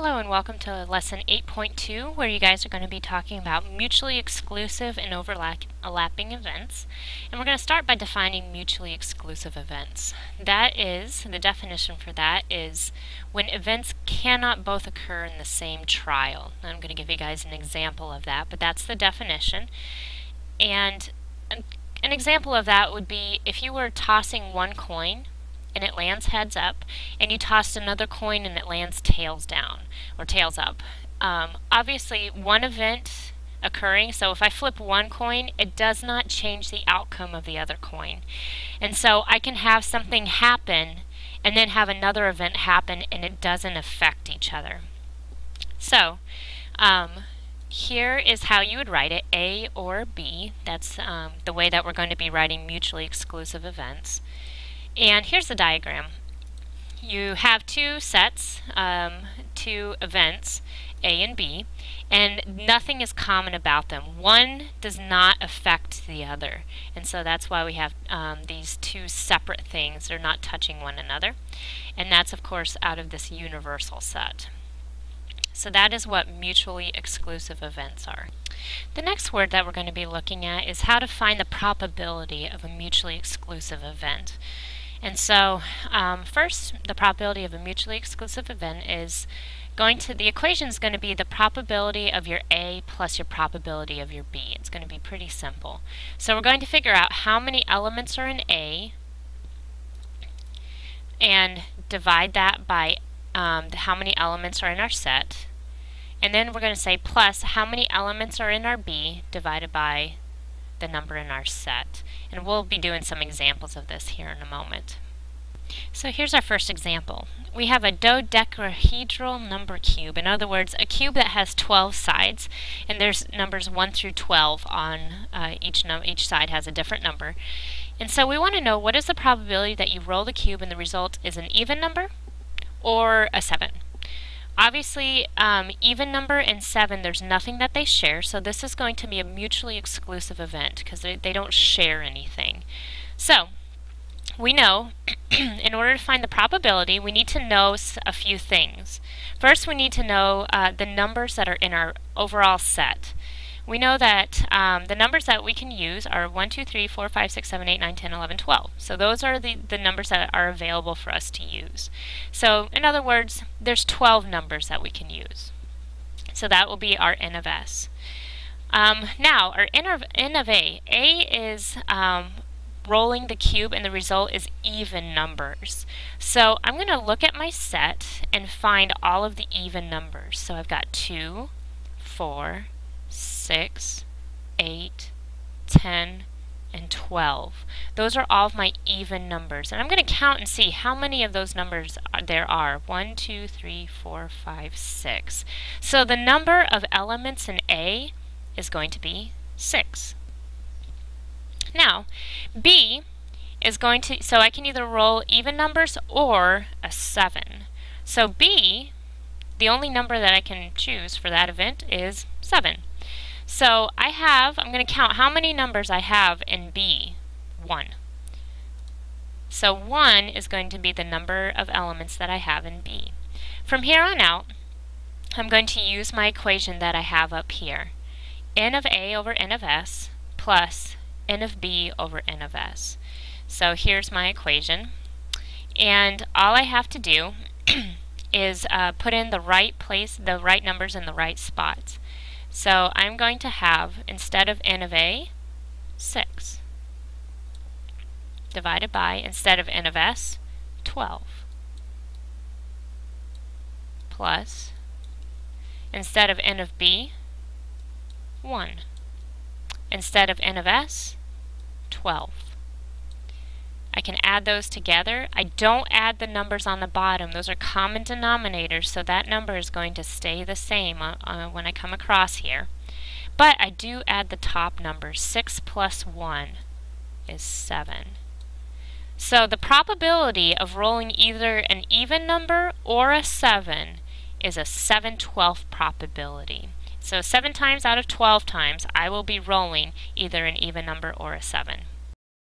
Hello and welcome to lesson 8.2 where you guys are going to be talking about mutually exclusive and overlapping events. And we're going to start by defining mutually exclusive events. That is, the definition for that is when events cannot both occur in the same trial. And I'm going to give you guys an example of that, but that's the definition. And an example of that would be if you were tossing one coin and it lands heads up, and you tossed another coin and it lands tails down or tails up. Obviously, one event occurring, so if I flip one coin, it does not change the outcome of the other coin. And so I can have something happen and then have another event happen and it doesn't affect each other. So here is how you would write it, A or B. That's the way that we're going to be writing mutually exclusive events. And here's the diagram. You have two sets, two events, A and B, and nothing is common about them. One does not affect the other, and so that's why we have these two separate things. They're not touching one another, and that's of course out of this universal set. So that is what mutually exclusive events are. The next word that we're going to be looking at is how to find the probability of a mutually exclusive event. And so first, the probability of a mutually exclusive event is the equation is going to be the probability of your A plus your probability of your B. It's going to be pretty simple. So we're going to figure out how many elements are in A and divide that by how many elements are in our set. And then we're going to say plus how many elements are in our B divided by the number in our set. And we'll be doing some examples of this here in a moment. So here's our first example. We have a dodecahedral number cube. In other words, a cube that has 12 sides, and there's numbers 1 through 12 on each side has a different number. And so we want to know what is the probability that you roll the cube and the result is an even number or a 7. Obviously, even number and 7, there's nothing that they share, so this is going to be a mutually exclusive event because they don't share anything. So, we know, in order to find the probability, we need to know a few things. First, we need to know the numbers that are in our overall set. We know that the numbers that we can use are 1, 2, 3, 4, 5, 6, 7, 8, 9, 10, 11, 12. So those are the numbers that are available for us to use. So in other words, there's 12 numbers that we can use. So that will be our N of S. Now, our N of A. A is rolling the cube and the result is even numbers. So I'm going to look at my set and find all of the even numbers. So I've got 2, 4, 6, 8, 10, and 12. Those are all of my even numbers. And I'm going to count and see how many of those numbers there are. 1, 2, 3, 4, 5, 6. So the number of elements in A is going to be 6. Now, B is going to, so I can either roll even numbers or a 7. So B, the only number that I can choose for that event is 7. So I'm going to count how many numbers I have in B. 1. So 1 is going to be the number of elements that I have in B. From here on out, I'm going to use my equation that I have up here. N of A over N of S plus N of B over N of S. So here's my equation. And all I have to do is put in the right numbers in the right spots. So I'm going to have, instead of N of A, 6. Divided by, instead of N of S, 12. Plus, instead of N of B, 1. Instead of N of S, 12. I can add those together. I don't add the numbers on the bottom. Those are common denominators, so that number is going to stay the same when I come across here. But I do add the top numbers. 6 plus 1 is 7. So the probability of rolling either an even number or a 7 is a 7/12 probability. So 7 times out of 12 times, I will be rolling either an even number or a 7.